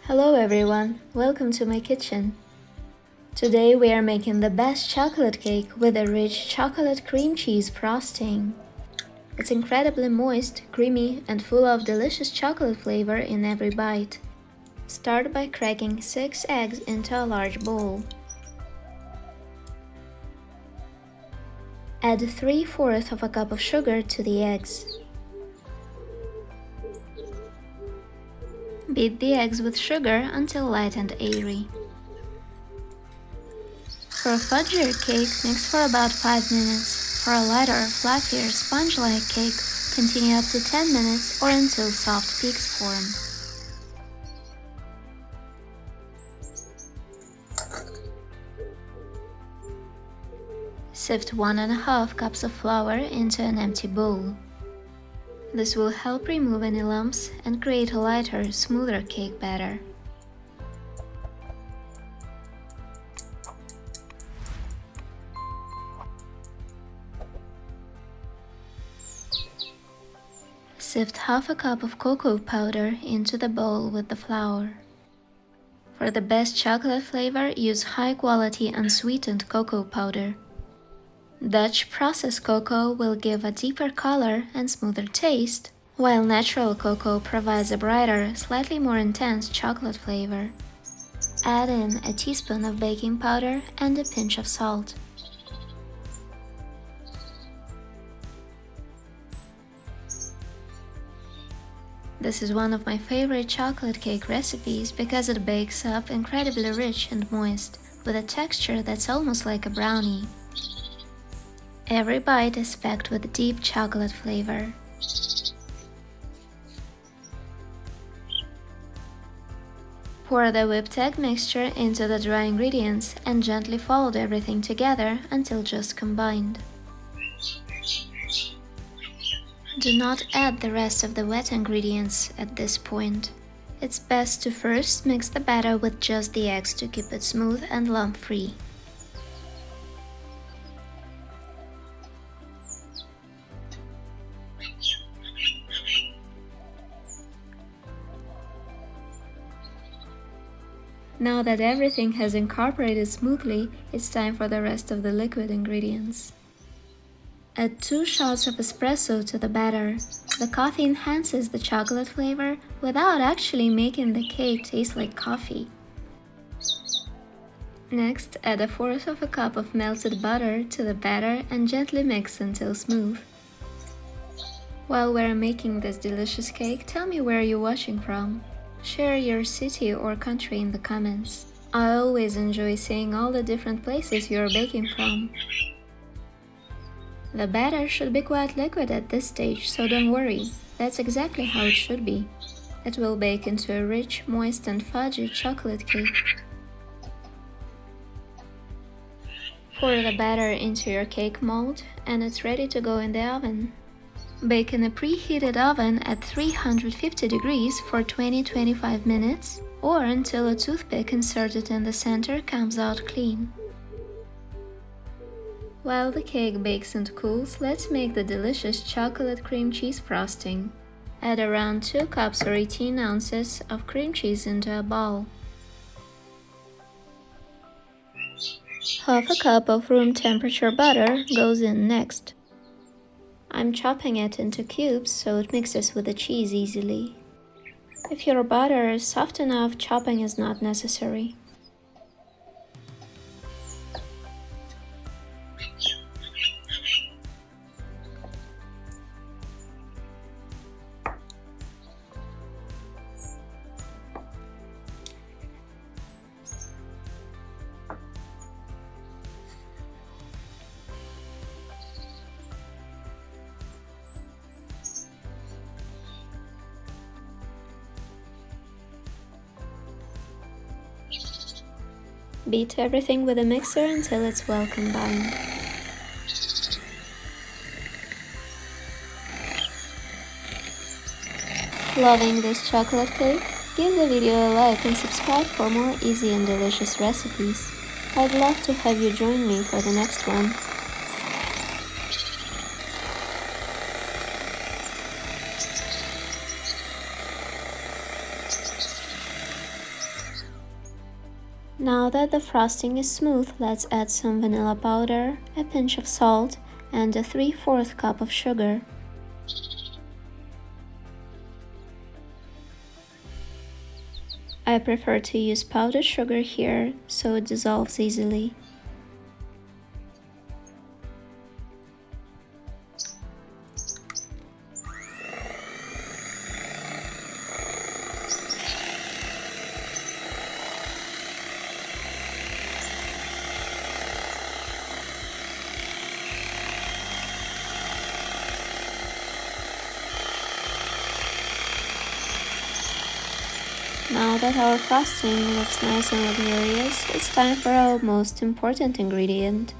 Hello everyone, welcome to my kitchen. Today we are making the best chocolate cake with a rich chocolate cream cheese frosting. It's incredibly moist, creamy, and full of delicious chocolate flavor in every bite. Start by cracking 6 eggs into a large bowl. Add 3/4 of a cup of sugar to the eggs. Beat the eggs with sugar until light and airy. For a fudgier cake, mix for about 5 minutes. For a lighter, fluffier, sponge-like cake, continue up to 10 minutes or until soft peaks form. Sift 1½ cups of flour into an empty bowl. This will help remove any lumps and create a lighter, smoother cake batter. Sift 1/2 cup of cocoa powder into the bowl with the flour. For the best chocolate flavor, use high-quality unsweetened cocoa powder. Dutch processed cocoa will give a deeper color and smoother taste, while natural cocoa provides a brighter, slightly more intense chocolate flavor. Add in a teaspoon of baking powder and a pinch of salt. This is one of my favorite chocolate cake recipes because it bakes up incredibly rich and moist, with a texture that's almost like a brownie. Every bite is packed with deep chocolate flavor. Pour the whipped egg mixture into the dry ingredients and gently fold everything together until just combined. Do not add the rest of the wet ingredients at this point. It's best to first mix the batter with just the eggs to keep it smooth and lump-free. Now that everything has incorporated smoothly, it's time for the rest of the liquid ingredients. Add 2 shots of espresso to the batter. The coffee enhances the chocolate flavor without actually making the cake taste like coffee. Next, add 1/4 cup of melted butter to the batter and gently mix until smooth. While we're making this delicious cake, tell me where you're watching from. Share your city or country in the comments. I always enjoy seeing all the different places you're baking from. The batter should be quite liquid at this stage, so don't worry, that's exactly how it should be. It will bake into a rich, moist and fudgy chocolate cake. Pour the batter into your cake mold and it's ready to go in the oven. Bake in a preheated oven at 350 degrees for 20-25 minutes or until a toothpick inserted in the center comes out clean. While the cake bakes and cools, let's make the delicious chocolate cream cheese frosting. Add around 2 cups or 18 ounces of cream cheese into a bowl. 1/2 cup of room temperature butter goes in next. I'm chopping it into cubes so it mixes with the cheese easily. If your butter is soft enough, chopping is not necessary. Beat everything with a mixer until it's well combined. Loving this chocolate cake? Give the video a like and subscribe for more easy and delicious recipes. I'd love to have you join me for the next one. Now that the frosting is smooth, let's add some vanilla powder, a pinch of salt, and a 3/4 cup of sugar. I prefer to use powdered sugar here, so it dissolves easily. Now that our frosting looks nice and luxurious, it's time for our most important ingredient.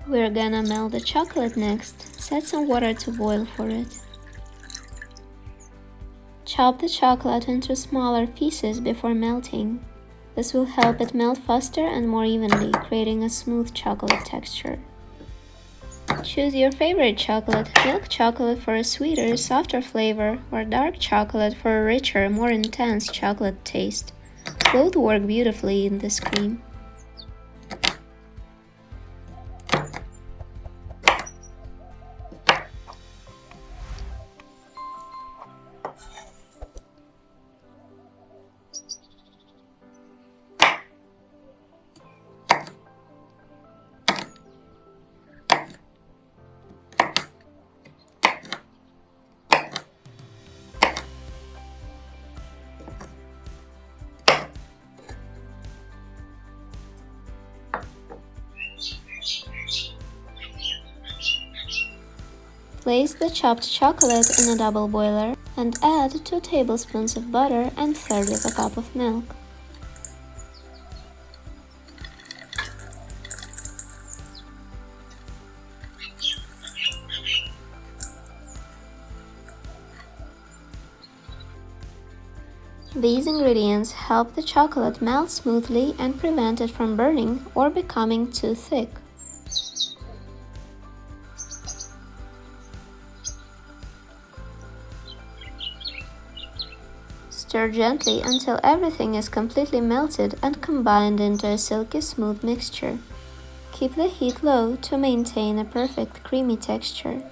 We're gonna melt the chocolate next. Set some water to boil for it. Chop the chocolate into smaller pieces before melting. This will help it melt faster and more evenly, creating a smooth chocolate texture. Choose your favorite chocolate, milk chocolate for a sweeter, softer flavor, or dark chocolate for a richer, more intense chocolate taste. Both work beautifully in this cream. Place the chopped chocolate in a double boiler and add 2 tablespoons of butter and 1/3 of a cup of milk. These ingredients help the chocolate melt smoothly and prevent it from burning or becoming too thick. Stir gently until everything is completely melted and combined into a silky smooth mixture. Keep the heat low to maintain a perfect creamy texture.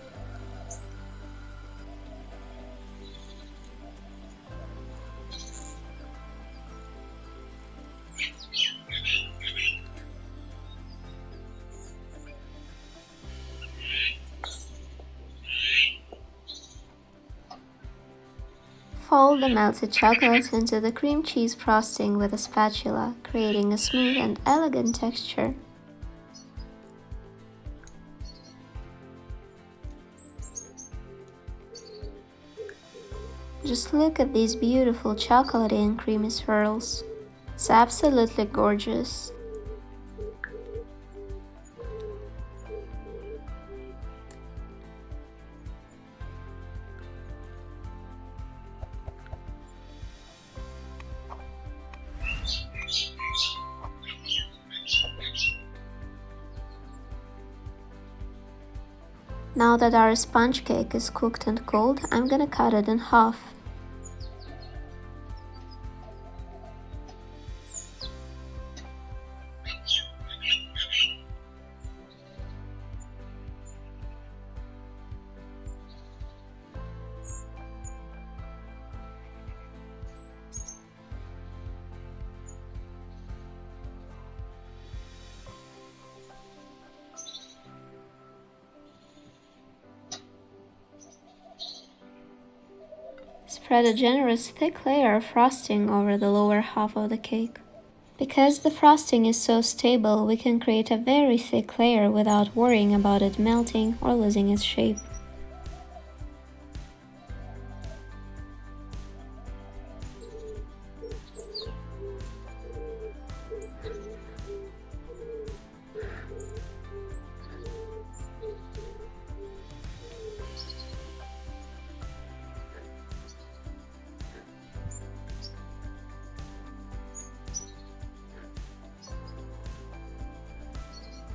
Fold the melted chocolate into the cream cheese frosting with a spatula, creating a smooth and elegant texture. Just look at these beautiful chocolatey and creamy swirls. It's absolutely gorgeous. Now that our sponge cake is cooked and cold, I'm gonna cut it in half. Spread a generous thick layer of frosting over the lower half of the cake. Because the frosting is so stable, we can create a very thick layer without worrying about it melting or losing its shape.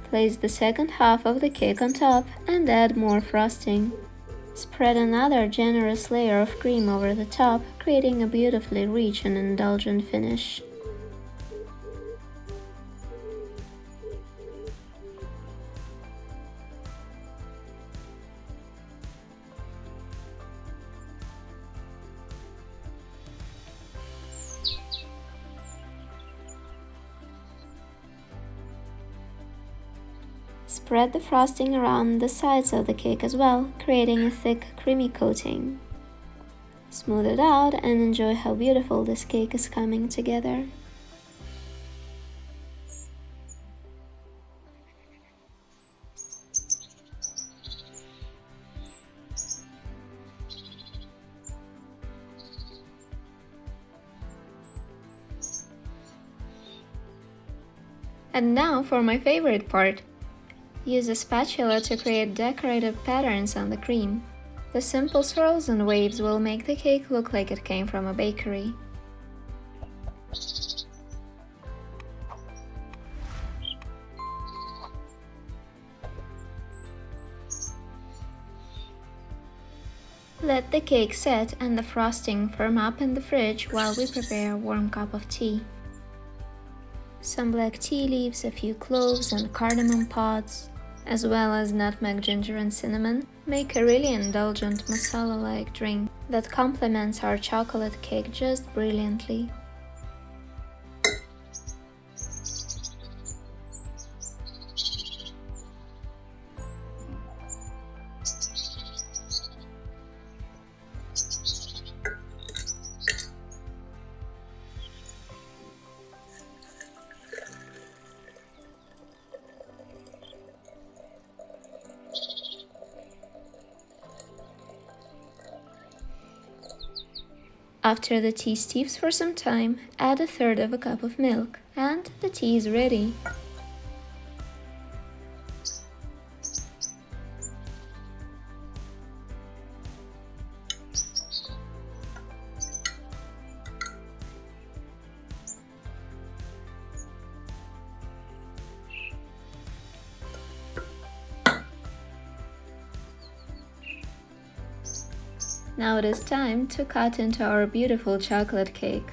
Place the second half of the cake on top and add more frosting. Spread another generous layer of cream over the top, creating a beautifully rich and indulgent finish. Spread the frosting around the sides of the cake as well, creating a thick, creamy coating. Smooth it out and enjoy how beautiful this cake is coming together. And now for my favorite part. Use a spatula to create decorative patterns on the cream. The simple swirls and waves will make the cake look like it came from a bakery. Let the cake set and the frosting firm up in the fridge while we prepare a warm cup of tea. Some black tea leaves, a few cloves and cardamom pods, as well as nutmeg, ginger and cinnamon, make a really indulgent masala-like drink that complements our chocolate cake just brilliantly. After the tea steeps for some time, add 1/3 of a cup of milk, and the tea is ready. Now it is time to cut into our beautiful chocolate cake.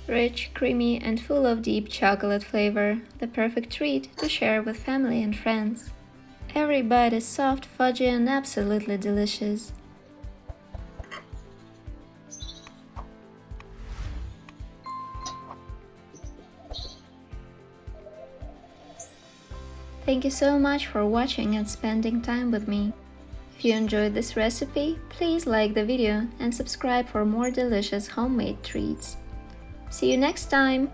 Rich, creamy, and full of deep chocolate flavor, the perfect treat to share with family and friends. Every bite is soft, fudgy, and absolutely delicious. Thank you so much for watching and spending time with me. If you enjoyed this recipe, please like the video and subscribe for more delicious homemade treats. See you next time!